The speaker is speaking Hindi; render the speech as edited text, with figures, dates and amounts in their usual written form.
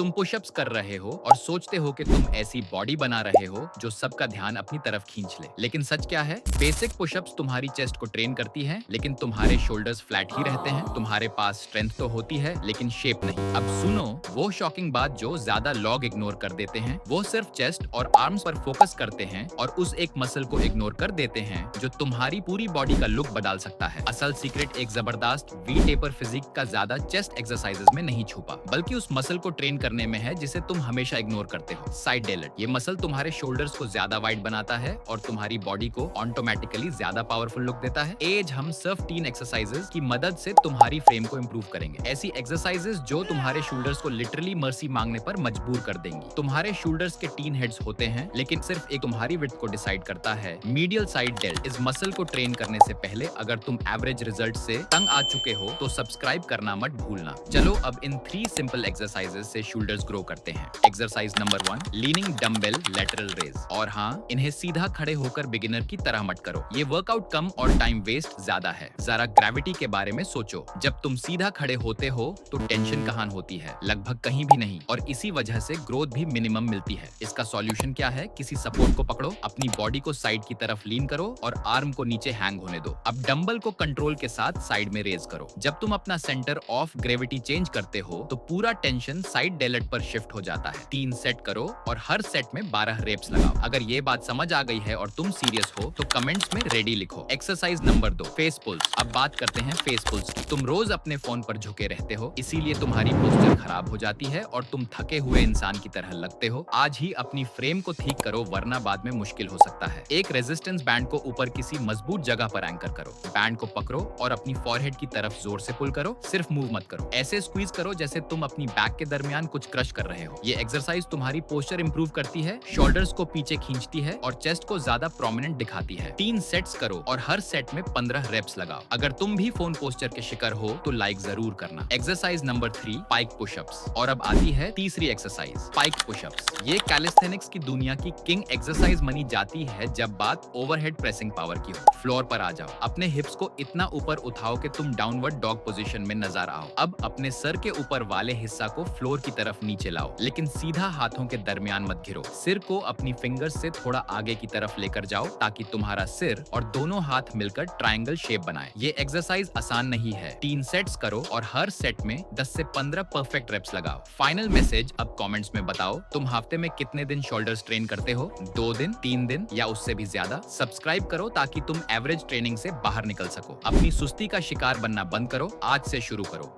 तुम पुशअप्स कर रहे हो और सोचते हो कि तुम ऐसी बॉडी बना रहे हो जो सबका ध्यान अपनी तरफ खींच ले। लेकिन सच क्या है? बेसिक पुशअप्स तुम्हारी चेस्ट को ट्रेन करती हैं, लेकिन तुम्हारे शोल्डर्स फ्लैट ही रहते हैं। तुम्हारे पास स्ट्रेंथ तो होती है, लेकिन शेप नहीं। अब सुनो वो शॉकिंग बात जो ज्यादा लोग इग्नोर कर देते हैं। वो सिर्फ चेस्ट और आर्म्स पर फोकस करते हैं और उस एक मसल को इग्नोर कर देते हैं जो तुम्हारी पूरी बॉडी का लुक बदल सकता है। असल सीक्रेट एक जबरदस्त वी टेपर फिजिक का ज्यादा चेस्ट एक्सरसाइजेस में नहीं छुपा, बल्कि उस मसल को ट्रेन करने में है जिसे तुम हमेशा इग्नोर करते हो, साइड डेलट। ये मसल तुम्हारे शोल्डर्स को ज्यादा वाइड बनाता है और तुम्हारी बॉडी को ऑटोमेटिकली ज्यादा पावरफुल लुक देता है। एज हम सिर्फ 3 एक्सरसाइजेस की मदद से तुम्हारी फ्रेम को इंप्रूव करेंगे। ऐसी एक्सरसाइजेस जो तुम्हारे शोल्डर्स को लिटरली मर्सी मांगने पर मजबूर कर देंगी। तुम्हारे शोल्डर्स के 3 हेड्स होते हैं, लेकिन सिर्फ एक तुम्हारी विड्थ को डिसाइड करता है। Medial side dealt. इस मसल को ट्रेन करने से पहले अगर तुम एवरेज रिजल्ट से तंग आ चुके हो तो सब्सक्राइब करना मत भूलना। चलो अब इन 3 सिंपल एक्सरसाइजेस से शोल्डर्स ग्रो करते हैं। Exercise number 1, leaning dumbbell lateral raise. और हाँ, इन्हें सीधा खड़े होकर बिगिनर की तरह मत करो। ये वर्कआउट कम और टाइम वेस्ट ज्यादा है। जरा ग्रेविटी के बारे में सोचो। जब तुम सीधा खड़े होते हो तो टेंशन कहाँ होती है? लगभग कहीं भी नहीं, और इसी वजह से ग्रोथ भी मिनिमम मिलती है। इसका सॉल्यूशन क्या है? किसी सपोर्ट को पकड़ो, अपनी बॉडी को साइड की तरफ लीन करो और आर्म को नीचे हैंग होने दो। अब डंबल को कंट्रोल के साथ साइड में रेज करो। जब तुम अपना सेंटर ऑफ ग्रेविटी चेंज करते हो तो पूरा टेंशन साइड डेलट पर शिफ्ट हो जाता है। 3 सेट करो और हर सेट में 12 रेप्स लगाओ। अगर ये बात समझ आ गई है और तुम सीरियस हो तो कमेंट्स में रेडी लिखो। Exercise number 2, face pulls. अब बात करते हैं फेस पुल्स की। तुम रोज अपने फोन पर झुके रहते हो, इसीलिए तुम्हारी पोस्चर खराब हो जाती है और तुम थके हुए इंसान की तरह लगते हो। आज ही अपनी फ्रेम को ठीक करो, वरना बाद में मुश्किल हो सकता है। एक रेजिस्टेंस बैंड को ऊपर किसी मजबूत जगह पर एंकर करो। बैंड को पकड़ो और अपनी फॉरहेड की तरफ जोर से पुल करो, सिर्फ मूव मत करो। ऐसे स्क्वीज करो जैसे तुम अपनी बैक के दरमियान कुछ क्रश कर रहे हो। ये एक्सरसाइज तुम्हारी पोस्चर इंप्रूव करती है, शोल्डर्स को पीछे खींचती है और चेस्ट को ज्यादा प्रोमिनेंट दिखाती है। 3 सेट्स करो और हर सेट में 15 रेप्स लगाओ। अगर तुम भी फोन पोस्चर के शिकार हो तो लाइक जरूर करना। Exercise number 3, pike pushups. और अब आती है तीसरी एक्सरसाइज, पाइक पुशअप्स। ये कैलिस्थेनिक्स की दुनिया की किंग एक्सरसाइज मानी जाती है जब बात ओवरहेड प्रेसिंग पावर की हो। फ्लोर पर आ जाओ, अपने हिप्स को इतना ऊपर उठाओ कि तुम डाउनवर्ड डॉग पोजीशन में नजर आओ। अब अपने सर के ऊपर वाले हिस्सा को फ्लोर की तरफ नीचे लाओ, लेकिन सीधा हाथों के दरमियान मत घिरो। सिर को अपनी फिंगर्स से थोड़ा आगे की तरफ लेकर जाओ ताकि तुम्हारा सिर और दोनों हाथ मिलकर ट्रायंगल शेप बनाए। ये एक्सरसाइज आसान नहीं है। 3 सेट्स करो और हर सेट में 10 से 15 परफेक्ट रेप्स लगाओ। फाइनल मैसेज अब कमेंट्स में बताओ, तुम हफ्ते में कितने दिन शोल्डर्स ट्रेन करते हो? 2 दिन, 3 दिन या उससे भी ज्यादा? सब्सक्राइब करो ताकि तुम एवरेज ट्रेनिंग से बाहर निकल सको। अपनी सुस्ती का शिकार बनना बंद करो, आज से शुरू करो।